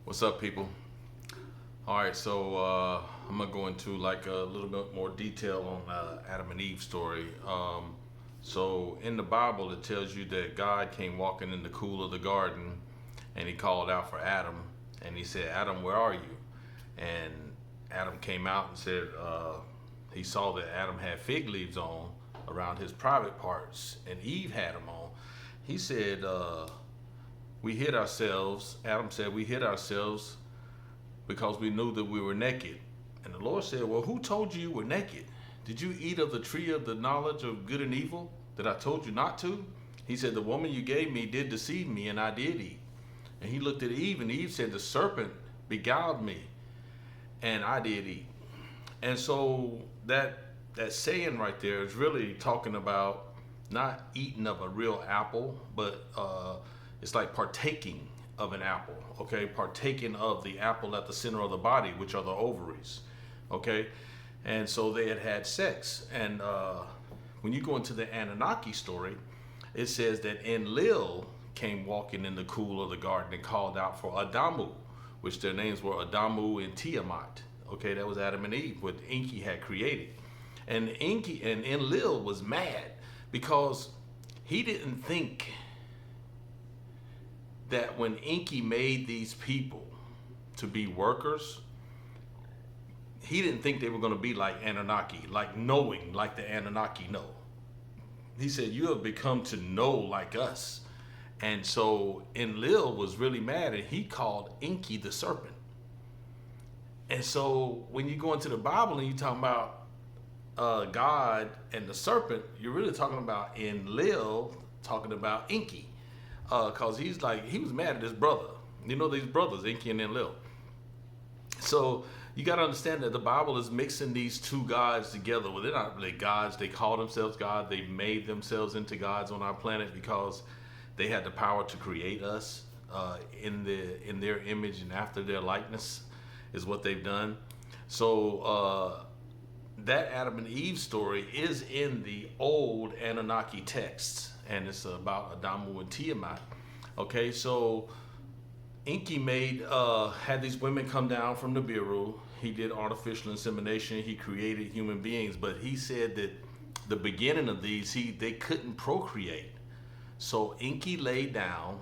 What's up, people? All right, so I'm gonna go into like a little bit more detail on Adam and Eve story. So in the Bible, it tells you that God came walking in the cool of the garden, and He called out for Adam, and He said, "Adam, where are you?" And Adam came out and said he saw that Adam had fig leaves on around his private parts, and Eve had them on. He said, "We hid ourselves." Adam said, "We hid ourselves because we knew that we were naked." And the Lord said, "Well, who told you you were naked? Did you eat of the tree of the knowledge of good and evil that I told you not to?" He said, "The woman you gave me did deceive me, and I did eat." And he looked at Eve, and Eve said, "The serpent beguiled me, and I did eat." And so that saying right there is really talking about not eating of a real apple, but it's like partaking of an apple, okay? Partaking of the apple at the center of the body, which are the ovaries, okay? And so they had sex. And when you go into the Anunnaki story, it says that Enlil came walking in the cool of the garden and called out for Adamu, which their names were Adamu and Tiamat. Okay, that was Adam and Eve, what Enki had created. And Enlil was mad because he didn't think that when Enki made these people to be workers, he didn't think they were going to be like Anunnaki, like knowing like the Anunnaki know. He said, "You have become to know like us." And so Enlil was really mad, and he called Enki the serpent. And so when you go into the Bible and you're talking about God and the serpent, you're really talking about Enlil talking about Enki. Because he was mad at his brother. You know, these brothers, Enki and Enlil. So you got to understand that the Bible is mixing these two gods together. Well, they're not really gods. They call themselves God. They made themselves into gods on our planet because they had the power to create us in their image and after their likeness is what they've done. So that Adam and Eve story is in the old Anunnaki texts, and it's about Adamu and Tiamat. Okay, so Enki had these women come down from the Nibiru. He did artificial insemination. He created human beings, but he said that the beginning of these, they couldn't procreate. So Enki laid down,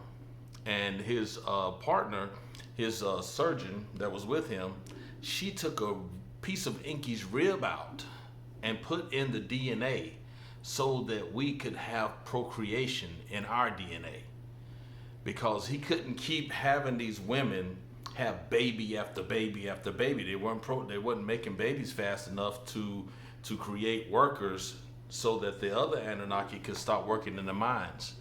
and his partner, his surgeon that was with him, she took a piece of Enki's rib out and put in the DNA so that we could have procreation in our DNA, because he couldn't keep having these women have baby after baby after baby. They wasn't making babies fast enough to create workers so that the other Anunnaki could start working in the mines.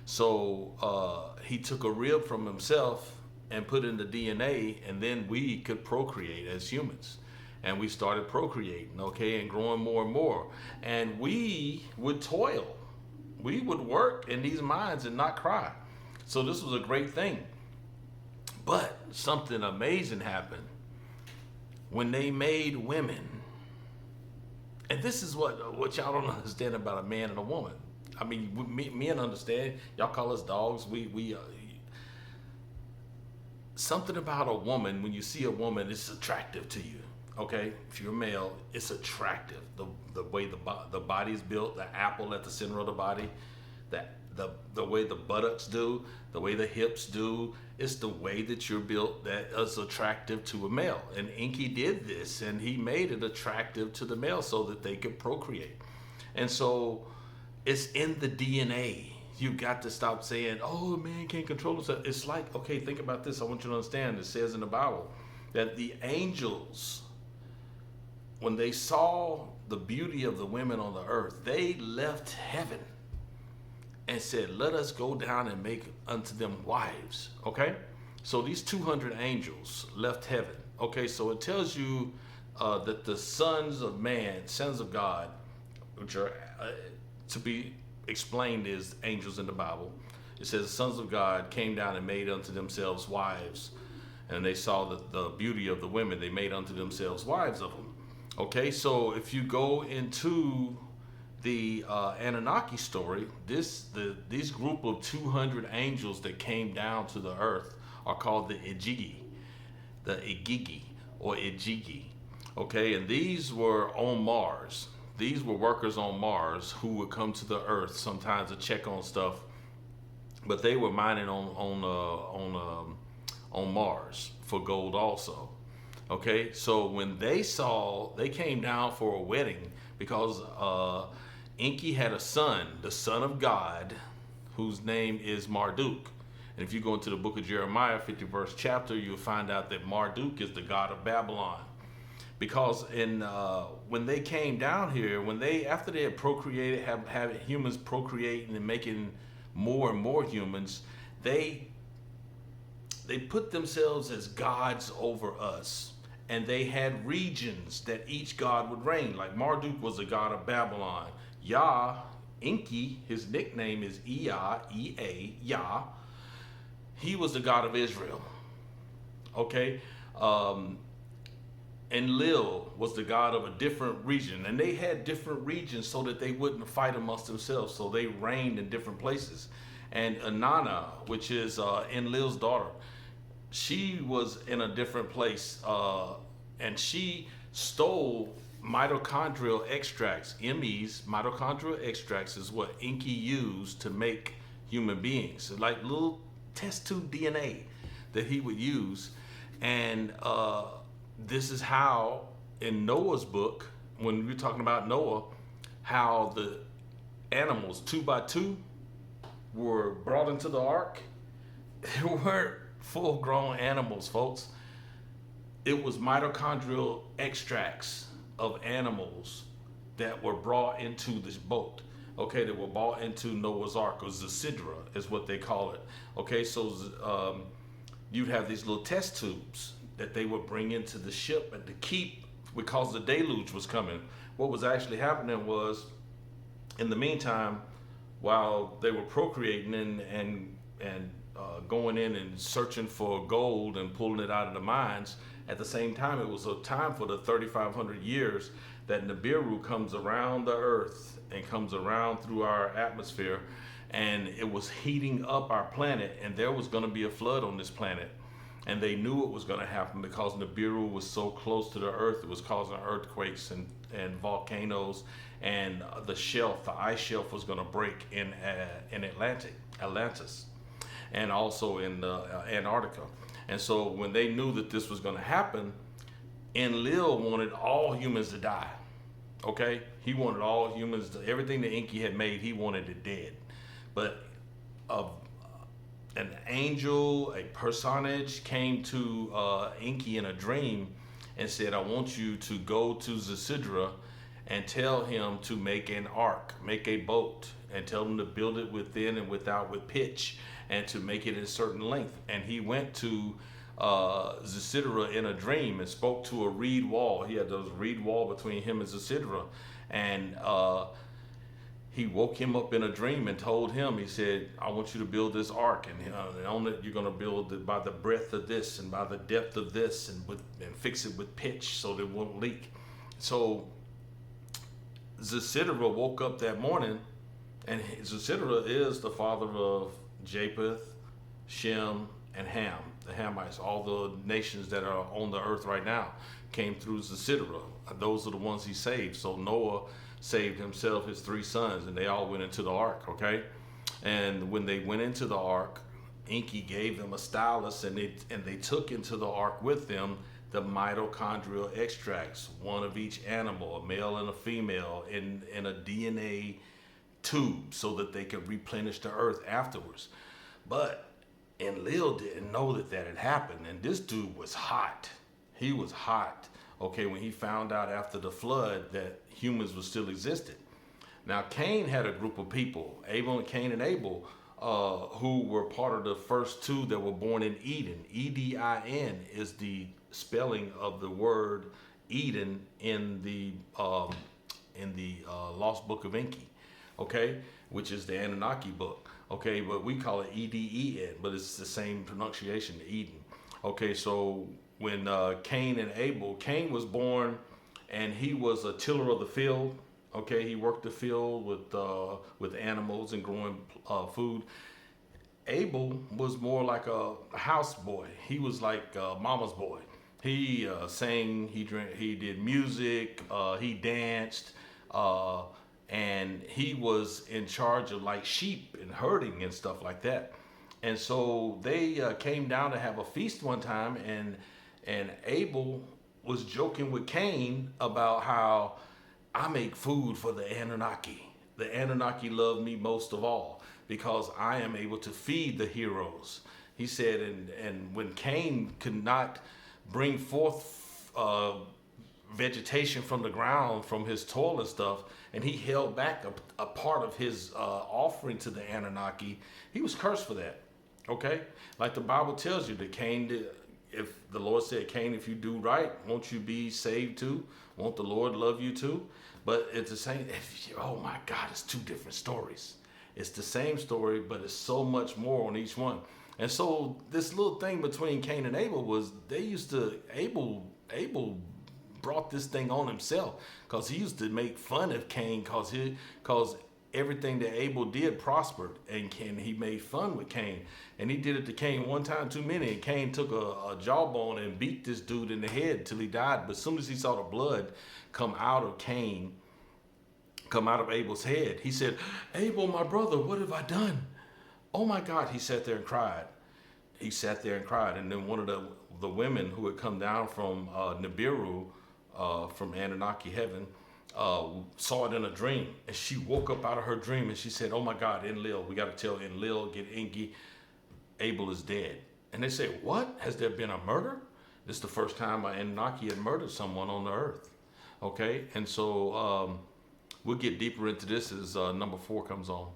So he took a rib from himself and put in the DNA, and then we could procreate as humans. And we started procreating, okay, and growing more and more. And we would toil. We would work in these mines and not cry. So this was a great thing. But something amazing happened when they made women. And this is what y'all don't understand about a man and a woman. I mean, men understand. Y'all call us dogs. We something about a woman, when you see a woman, it's attractive to you. Okay, if you're a male, it's attractive. The way the body's built, the apple at the center of the body, the way the buttocks do, the way the hips do, it's the way that you're built that is attractive to a male. And Enki did this, and he made it attractive to the male so that they could procreate. And so it's in the DNA. You've got to stop saying, "Oh, man can't control himself." It's like, okay, think about this. I want you to understand. It says in the Bible that the angels, when they saw the beauty of the women on the earth, they left heaven and said, "Let us go down and make unto them wives." Okay? So these 200 angels left heaven. Okay, so it tells you that the sons of man, sons of God, which are to be explained as angels in the Bible, it says the sons of God came down and made unto themselves wives. And they saw the beauty of the women, they made unto themselves wives of them. Okay, so if you go into the Anunnaki story, these group of 200 angels that came down to the earth are called the Ejigi. the Igigi or Ijigi. Okay, and these were on Mars. These were workers on Mars who would come to the Earth sometimes to check on stuff, but they were mining on Mars for gold also. Okay, so when they came down for a wedding because Enki had a son, the son of God, whose name is Marduk. And if you go into the book of Jeremiah, 51st chapter, you'll find out that Marduk is the god of Babylon. Because when they came down here, after they had procreated, have humans procreating and making more and more humans, they put themselves as gods over us. And they had regions that each god would reign. Like Marduk was the god of Babylon. Yah, Enki, his nickname is Ea, E-A, Yah. He was the god of Israel. Okay? Enlil was the god of a different region. And they had different regions so that they wouldn't fight amongst themselves. So they reigned in different places. And Inanna, which is Enlil's daughter, she was in a different place, and she stole mitochondrial extracts. MEs, mitochondrial extracts, is what Enki used to make human beings. So like little test tube DNA that he would use. And this is how, in Noah's book, when we're talking about Noah, how the animals, 2 by 2, were brought into the ark. They weren't full-grown animals, folks. It was mitochondrial extracts of animals that were brought into this boat. Okay, they were brought into Noah's Ark, or Zasidra is what they call it. Okay, so you'd have these little test tubes that they would bring into the ship and to keep, because the deluge was coming. What was actually happening was, in the meantime, while they were procreating and going in and searching for gold and pulling it out of the mines, at the same time, it was a time for the 3,500 years that Nibiru comes around the earth and comes around through our atmosphere, and it was heating up our planet, and there was going to be a flood on this planet. And they knew it was going to happen because Nibiru was so close to the earth. It was causing earthquakes and volcanoes, and the ice shelf was going to break in Atlantis, and also in Antarctica. And so when they knew that this was going to happen, Enlil wanted all humans to die. Okay? He wanted all humans to, everything that Enki had made, he wanted it dead. But an angel, a personage, came to Enki in a dream and said, I want you to go to Zasidra and tell him to make an ark, make a boat, and tell him to build it within and without with pitch, and to make it a certain length. And he went to Zasidra in a dream and spoke to a reed wall. He had those reed wall between him and Zasidra. And he woke him up in a dream and told him, he said, I want you to build this ark, and on it you're going to build it by the breadth of this and by the depth of this, and fix it with pitch so that it won't leak. So Zasidra woke up that morning, and Zasidra is the father of Japheth, Shem, and Ham. The Hamites, all the nations that are on the earth right now, came through Zasidra. Those are the ones he saved. So Noah saved himself, his 3 sons, and they all went into the ark, okay? And when they went into the ark, Enki gave them a stylus, and they took into the ark with them the mitochondrial extracts, one of each animal, a male and a female, in a DNA tube, so that they could replenish the earth afterwards. But Enlil didn't know that had happened, and this dude was hot. He was hot, okay, when he found out after the flood that humans were still existed. Now, Cain had a group of people, Cain and Abel, who were part of the first 2 that were born in Eden. Edin is the spelling of the word Eden in the Lost Book of Enki, okay, which is the Anunnaki book, okay, but we call it Eden, but it's the same pronunciation, Eden. Okay, so when Cain and Abel, Cain was born, and he was a tiller of the field. Okay, he worked the field with animals and growing food. Abel was more like a house boy. He was like mama's boy. He sang, he drank, he did music, he danced, uh, and he was in charge of like sheep and herding and stuff like that. And so they came down to have a feast one time, and Abel was joking with Cain about how I make food for the Anunnaki. The Anunnaki love me most of all because I am able to feed the heroes. He said, and when Cain could not bring forth vegetation from the ground from his toil and stuff, and he held back a part of his offering to the Anunnaki, he was cursed for that. Okay? Like the Bible tells you that Cain did, if the Lord said, Cain, if you do right, won't you be saved too? Won't the Lord love you too? But it's the same. Oh my God, it's two different stories. It's the same story, but it's so much more on each one. And so this little thing between Cain and Abel was they used to Abel brought this thing on himself because he used to make fun of Cain because everything that Abel did prospered, and he made fun with Cain, and he did it to Cain one time too many, and Cain took a jawbone and beat this dude in the head till he died. But as soon as he saw the blood come out of Abel's head, he said, Abel, my brother, what have I done? Oh my God, he sat there and cried. He sat there and cried. And then one of the women who had come down from Nibiru, from Anunnaki heaven, saw it in a dream. And she woke up out of her dream and she said, oh my God, Enlil, we got to tell Enlil, get Enki, Abel is dead. And they said, what? Has there been a murder? This is the first time an Anunnaki had murdered someone on the earth. Okay? And so we'll get deeper into this as number 4 comes on.